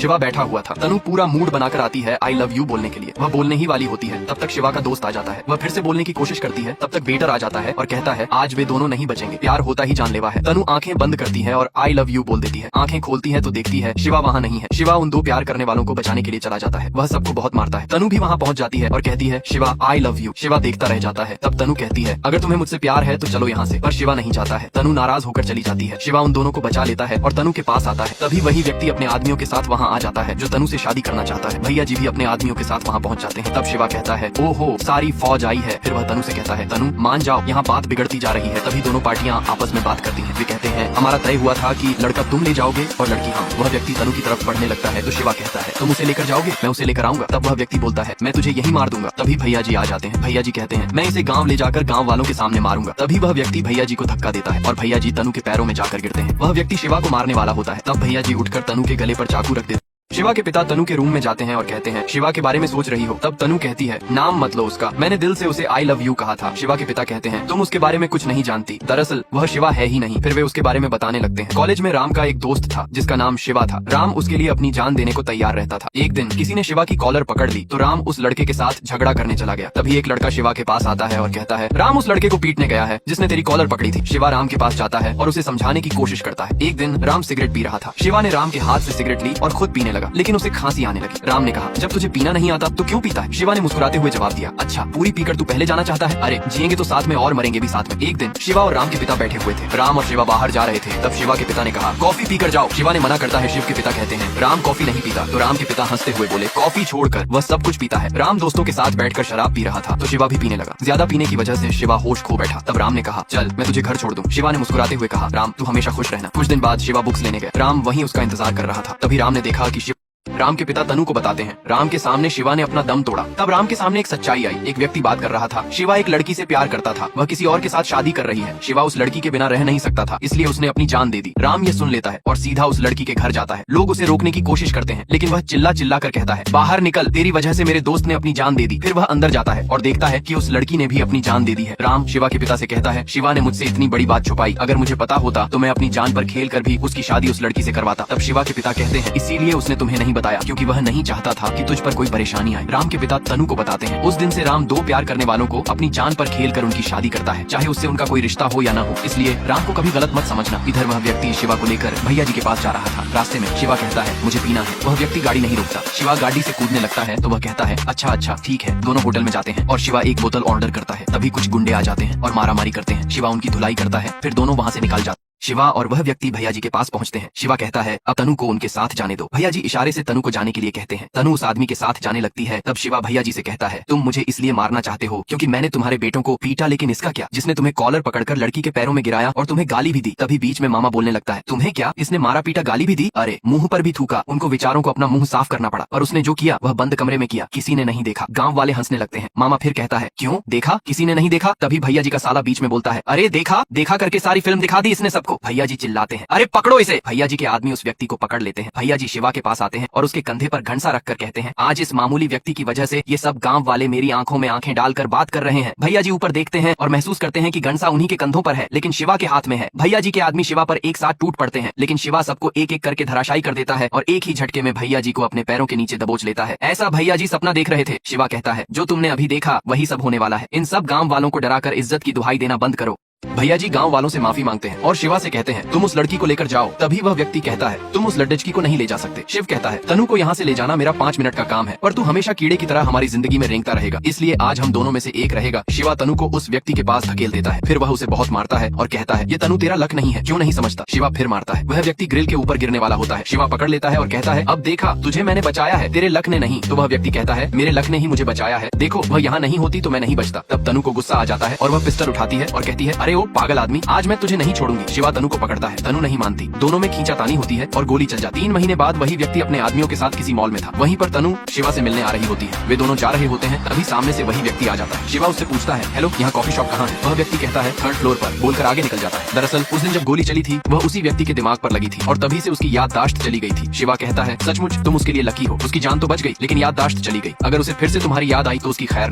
शिवा बैठा हुआ था। तनु पूरा मूड बनाकर आती है आई लव यू बोलने के लिए। वह बोलने ही वाली होती है, तब तक शिवा का दोस्त आ जाता है। वह फिर से बोलने की कोशिश करती है, तब तक वेटर आ जाता है और कहता है आज वे दोनों नहीं बचेंगे, प्यार होता ही जानलेवा है। तनु आंखें बंद करती है और आई लव यू बोल देती है। आंखें खोलती है तो देखती है शिवा वहाँ नहीं है। शिवा उन दो प्यार करने वालों को बचाने के लिए चला जाता है। वह सबको बहुत मारता है। तनु भी वहाँ पहुँच जाती है और कहती है Shiva I love you. Shiva देखता रह जाता है। तब तनु कहती है अगर तुम्हें मुझसे प्यार है तो चलो यहाँ से, पर शिवा नहीं चाहता है। तनु नाराज होकर चली जाती है। शिवा उन दोनों को बचा लेता है और तनु के पास आता है। तभी वही व्यक्ति अपने आदमियों के साथ वहाँ आ जाता है जो तनु से शादी करना चाहता है। भैया जी भी अपने आदमियों के साथ वहाँ पहुँच जाते हैं। तब शिवा कहता है ओहो सारी फौज आई है। फिर वह तनु से कहता है तनु मान जाओ, यहाँ बात बिगड़ती जा रही है। तभी दोनों पार्टियां आपस में बात करती हैं। वे कहते हैं हमारा तय हुआ था कि लड़का तुम ले जाओगे और लड़की हम। वह व्यक्ति तनु की तरफ बढ़ने लगता है तो शिवा कहता है तुम उसे लेकर जाओगे, मैं उसे लेकर आऊंगा। तब वह व्यक्ति बोलता है मैं तुझे यही मार दूंगा। तभी भैया जी आ जाते हैं। भैया जी कहते हैं मैं इसे गाँव ले जाकर गाँव वालों के सामने मारूंगा। तभी वह व्यक्ति भैया जी को धक्का देता है और भैया जी तनु के पैरों में जाकर गिरते हैं। वह व्यक्ति शिवा को मारने वाला होता है। तब भैया जी उठकर तनु के गले पर चाकू रख देते। शिवा के पिता तनु के रूम में जाते हैं और कहते हैं शिवा के बारे में सोच रही हो। तब तनु कहती है नाम मत लो उसका, मैंने दिल से उसे आई लव यू कहा था। शिवा के पिता कहते हैं तुम उसके बारे में कुछ नहीं जानती, दरअसल वह शिवा है ही नहीं। फिर वे उसके बारे में बताने लगते हैं। कॉलेज में राम का एक दोस्त था जिसका नाम शिवा था। राम उसके लिए अपनी जान देने को तैयार रहता था। एक दिन किसी ने शिवा की कॉलर पकड़ ली तो राम उस लड़के के साथ झगड़ा करने चला गया। तभी एक लड़का शिवा के पास आता है और कहता है राम उस लड़के को पीटने गया है जिसने तेरी कॉलर पकड़ी थी। शिवा राम के पास जाता है और उसे समझाने की कोशिश करता है। एक दिन राम सिगरेट पी रहा था। शिवा ने राम के हाथ से सिगरेट ली और खुद पीने लगा, लेकिन उसे खांसी आने लगी। राम ने कहा जब तुझे पीना नहीं आता तो क्यों पीता है। शिवा ने मुस्कुराते हुए जवाब दिया अच्छा पूरी पीकर तू पहले जाना चाहता है, अरे जिएंगे तो साथ में और मरेंगे भी साथ में। एक दिन शिवा और राम के पिता बैठे हुए थे। राम और शिवा बाहर जा रहे थे। तब शिवा के पिता ने कहा कॉफी पीकर जाओ। शिवा ने मना करता है। शिव के पिता कहते हैं राम कॉफी नहीं पीता। तो राम के पिता हंसते हुए बोले कॉफी छोड़कर वह सब कुछ पीता है। राम दोस्तों के साथ बैठकर शराब पी रहा था तो शिवा भी पीने लगा। ज्यादा पीने की वजह से शिवा होश खो बैठा। तब राम ने कहा चल मैं तुझे घर छोड़ दूं। शिवा ने मुस्कुराते हुए कहा राम तू हमेशा खुश रहना। कुछ दिन बाद शिवा बुक्स लेने गया। राम वहीं उसका इंतजार कर रहा था। तभी राम ने देखा कि राम के पिता तनु को बताते हैं राम के सामने शिवा ने अपना दम तोड़ा। तब राम के सामने एक सच्चाई आई। एक व्यक्ति बात कर रहा था। शिवा एक लड़की से प्यार करता था, वह किसी और के साथ शादी कर रही है। शिवा उस लड़की के बिना रह नहीं सकता था, इसलिए उसने अपनी जान दे दी। राम ये सुन लेता है और सीधा उस लड़की के घर जाता है। लोग उसे रोकने की कोशिश करते हैं लेकिन वह चिल्ला चिल्ला कर कहता है बाहर निकल, तेरी वजह से मेरे दोस्त ने अपनी जान दे दी। फिर वह अंदर जाता है और देखता है कि उस लड़की ने भी अपनी जान दे दी है। राम शिवा के पिता से कहता है शिवा ने मुझसे इतनी बड़ी बात छुपाई, अगर मुझे पता होता तो मैं अपनी जान पर खेल कर भी उसकी शादी उस लड़की से करवाता। तब शिवा के पिता कहते हैं इसीलिए उसने तुम्हें नहीं बताया क्योंकि वह नहीं चाहता था कि तुझ पर कोई परेशानी आए। राम के पिता तनु को बताते हैं उस दिन से राम दो प्यार करने वालों को अपनी जान पर खेल कर उनकी शादी करता है, चाहे उससे उनका कोई रिश्ता हो या ना हो। इसलिए राम को कभी गलत मत समझना। इधर वह व्यक्ति शिवा को लेकर भैया जी के पास जा रहा था। रास्ते में शिवा कहता है मुझे पीना है। वह व्यक्ति गाड़ी नहीं रोकता। शिवा गाड़ी से कूदने लगता है तो वह कहता है अच्छा ठीक है। दोनों होटल में जाते हैं और शिवा एक बोतल ऑर्डर करता है। तभी कुछ गुंडे आ जाते हैं और मारामारी करते हैं। शिवा उनकी धुलाई करता है। फिर दोनों वहाँ से निकल जाते। शिवा और वह व्यक्ति भैया जी के पास पहुंचते हैं। शिवा कहता है अब तनु को उनके साथ जाने दो। भैया जी इशारे से तनु को जाने के लिए कहते हैं। तनु उस आदमी के साथ जाने लगती है। तब शिवा भैया जी से कहता है तुम मुझे इसलिए मारना चाहते हो क्योंकि मैंने तुम्हारे बेटों को पीटा, लेकिन इसका क्या, जिसने तुम्हें कॉलर पकड़कर लड़की के पैरों में गिराया और तुम्हें गाली भी दी। तभी बीच में मामा बोलने लगता है तुम्हें क्या, इसने मारा पीटा गाली भी दी, अरे मुंह पर भी थूका। उनको विचारों को अपना मुंह साफ करना पड़ा और उसने जो किया वह बंद कमरे में किया, किसी ने नहीं देखा। गाँव वाले हंसने लगते हैं। मामा फिर कहता है क्यों देखा, किसी ने नहीं देखा। तभी भैया जी का साला बीच में बोलता है अरे देखा देखा करके सारी फिल्म दिखा दी इसने सबको। भैया जी चिल्लाते हैं अरे पकड़ो इसे। भैया जी के आदमी उस व्यक्ति को पकड़ लेते हैं। भैया जी शिवा के पास आते हैं और उसके कंधे पर घंसा रखकर कहते हैं आज इस मामूली व्यक्ति की वजह से ये सब गांव वाले मेरी आंखों में आंखें डालकर बात कर रहे हैं। भैया जी ऊपर देखते हैं और महसूस करते हैं कि घंसा उन्हीं के कंधों पर है लेकिन शिवा के हाथ में है। भैया जी के आदमी शिवा पर एक साथ टूट पड़ते हैं लेकिन शिवा सबको एक एक करके धराशायी कर देता है और एक ही झटके में भैया जी को अपने पैरों के नीचे दबोच लेता है। ऐसा भैया जी सपना देख रहे थे। शिवा कहता है जो तुमने अभी देखा वही सब होने वाला है। इन सब गाँव वालों को डराकर इज्जत की दुहाई देना बंद करो। भैया जी गांव वालों से माफी मांगते हैं और शिवा से कहते हैं तुम उस लड़की को लेकर जाओ। तभी वह व्यक्ति कहता है तुम उस लड़की को नहीं ले जा सकते। शिव कहता है तनु को यहाँ से ले जाना मेरा 5 मिनट का काम है, पर तू हमेशा कीड़े की तरह हमारी जिंदगी में रेंगता रहेगा, इसलिए आज हम दोनों में से एक रहेगा। शिवा तनु को उस व्यक्ति के पास धकेल देता है। फिर वह उसे बहुत मारता है और कहता है ये तनु तेरा लक नहीं है, क्यों नहीं समझता। शिवा फिर मारता है। वह व्यक्ति ग्रिल के ऊपर गिरने वाला होता है। शिवा पकड़ लेता है और कहता है अब देखा तुझे मैंने बचाया है, तेरे लक ने नहीं। तो वह व्यक्ति कहता है मेरे लक ने ही मुझे बचाया है, देखो वह यहाँ नहीं होती तो मैं नहीं बचता। तब तनु को गुस्सा आ जाता है और वह पिस्टल उठाती है और कहती है अरे ओ पागल आदमी, आज मैं तुझे नहीं छोड़ूंगी। शिवा तनु को पकड़ता है। तनु नहीं मानती। दोनों में खींचातानी होती है और गोली चल जाती। 3 महीने बाद वही व्यक्ति अपने आदमियों के साथ किसी मॉल में था। वहीं पर तनु शिवा से मिलने आ रही होती है। वे दोनों जा रहे होते हैं। तभी सामने से वही व्यक्ति आ जाता है। शिवा उससे पूछता है हेलो यहाँ कॉफी शॉप कहाँ है। वह व्यक्ति कहता है 3rd फ्लोर पर, बोलकर आगे निकल जाता है। दरअसल उस दिन जब गोली चली थी वह उसी व्यक्ति के दिमाग पर लगी थी और तभी से उसकी याददाश्त चली गई थी। शिवा कहता है सचमुच तुम उसके लिए लकी हो, उसकी जान तो बच गई लेकिन याददाश्त चली गई। अगर उसे फिर से तुम्हारी याद आई तो उसकी खैर